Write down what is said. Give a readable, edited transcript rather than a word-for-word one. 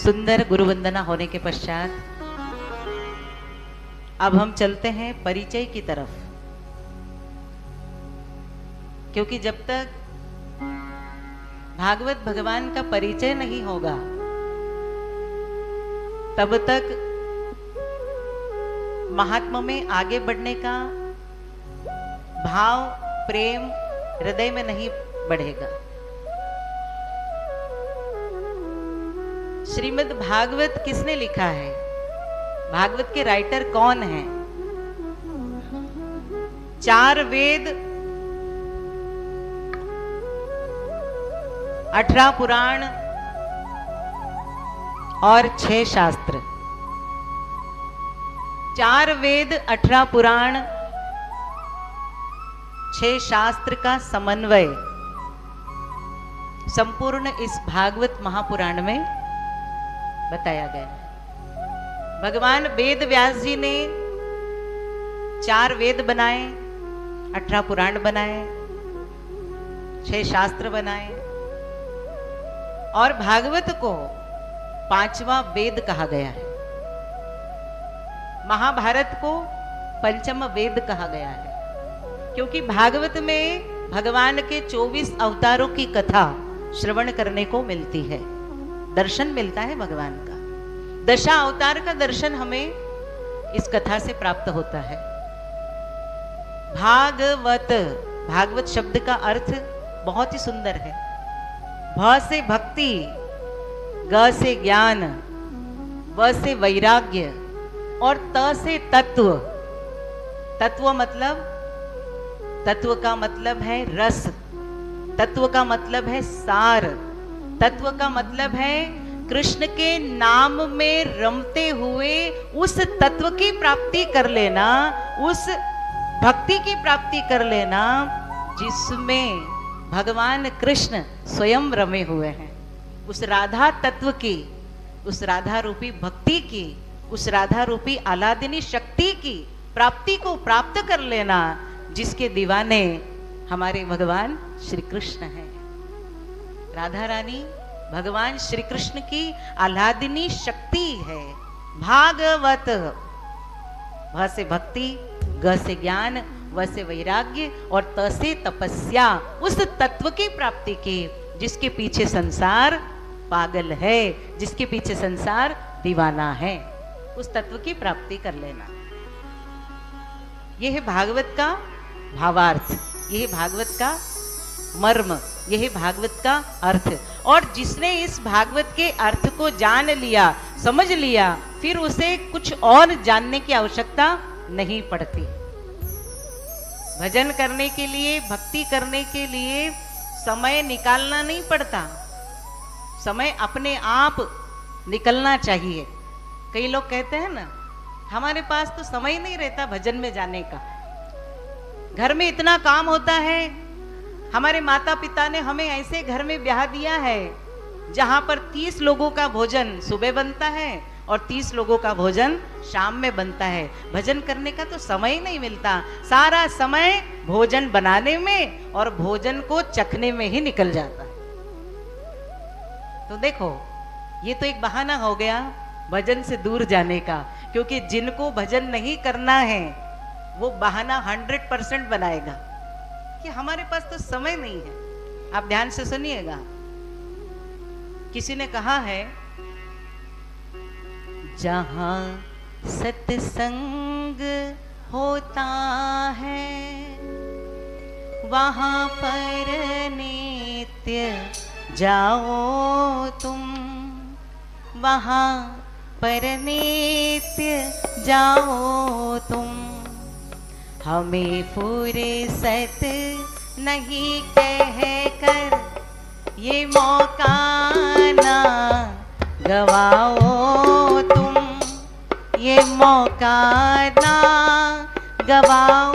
सुंदर गुरु वंदना होने के पश्चात अब हम चलते हैं परिचय की तरफ, क्योंकि जब तक भागवत भगवान का परिचय नहीं होगा तब तक महात्मा में आगे बढ़ने का भाव प्रेम हृदय में नहीं बढ़ेगा। श्रीमद् भागवत किसने लिखा है? भागवत के राइटर कौन हैं? 4 वेद, 18 पुराण और 6 शास्त्र। 4 वेद, 18 पुराण, 6 शास्त्र का समन्वय संपूर्ण इस भागवत महापुराण में बताया गया है। भगवान वेद व्यास जी ने 4 वेद बनाए, 18 पुराण बनाए, 6 शास्त्र बनाए और भागवत को 5वां वेद कहा गया है। महाभारत को 5वां वेद कहा गया है, क्योंकि भागवत में भगवान के 24 अवतारों की कथा श्रवण करने को मिलती है, दर्शन मिलता है भगवान का। दशा अवतार का दर्शन हमें इस कथा से प्राप्त होता है। भागवत, भागवत शब्द का अर्थ बहुत ही सुंदर है। भ से भक्ति, ग से ज्ञान, व से वैराग्य और त से तत्व। तत्व मतलब, तत्व का मतलब है रस, तत्व का मतलब है सार, तत्व का मतलब है कृष्ण के नाम में रमते हुए उस तत्व की प्राप्ति कर लेना, उस भक्ति की प्राप्ति कर लेना जिसमें भगवान कृष्ण स्वयं रमे हुए हैं। उस राधा तत्व की, उस राधा रूपी भक्ति की, उस राधा रूपी आलादिनी शक्ति की प्राप्ति को प्राप्त कर लेना, जिसके दीवाने हमारे भगवान श्री कृष्ण हैं। राधा रानी भगवान श्री कृष्ण की आह्लादिनी शक्ति है। भागवत, भ से भक्ति, ग से ज्ञान, व से वैराग्य और त से तपस्या, उस तत्व की प्राप्ति की जिसके पीछे संसार पागल है, जिसके पीछे संसार दीवाना है, उस तत्व की प्राप्ति कर लेना। यह है भागवत का भावार्थ, यह भागवत का मर्म, यह भागवत का अर्थ। और जिसने इस भागवत के अर्थ को जान लिया, समझ लिया, फिर उसे कुछ और जानने की आवश्यकता नहीं पड़ती। भजन करने के लिए, भक्ति करने के लिए समय निकालना नहीं पड़ता, समय अपने आप निकलना चाहिए। कई लोग कहते हैं ना, हमारे पास तो समय नहीं रहता भजन में जाने का, घर में इतना काम होता है, हमारे माता पिता ने हमें ऐसे घर में ब्याह दिया है जहां पर 30 लोगों का भोजन सुबह बनता है और 30 लोगों का भोजन शाम में बनता है। भजन करने का तो समय ही नहीं मिलता, सारा समय भोजन बनाने में और भोजन को चखने में ही निकल जाता है। तो देखो, ये तो एक बहाना हो गया भजन से दूर जाने का, क्योंकि जिनको भजन नहीं करना है वो बहाना 100% बनाएगा कि हमारे पास तो समय नहीं है। आप ध्यान से सुनिएगा, किसी ने कहा है, जहां सत्संग होता है वहां पर नित्य जाओ तुम, वहां पर नित्य जाओ तुम। हमें फुर्सत नहीं कहकर ये मौका ना गवाओ तुम, ये मौका ना गवाओ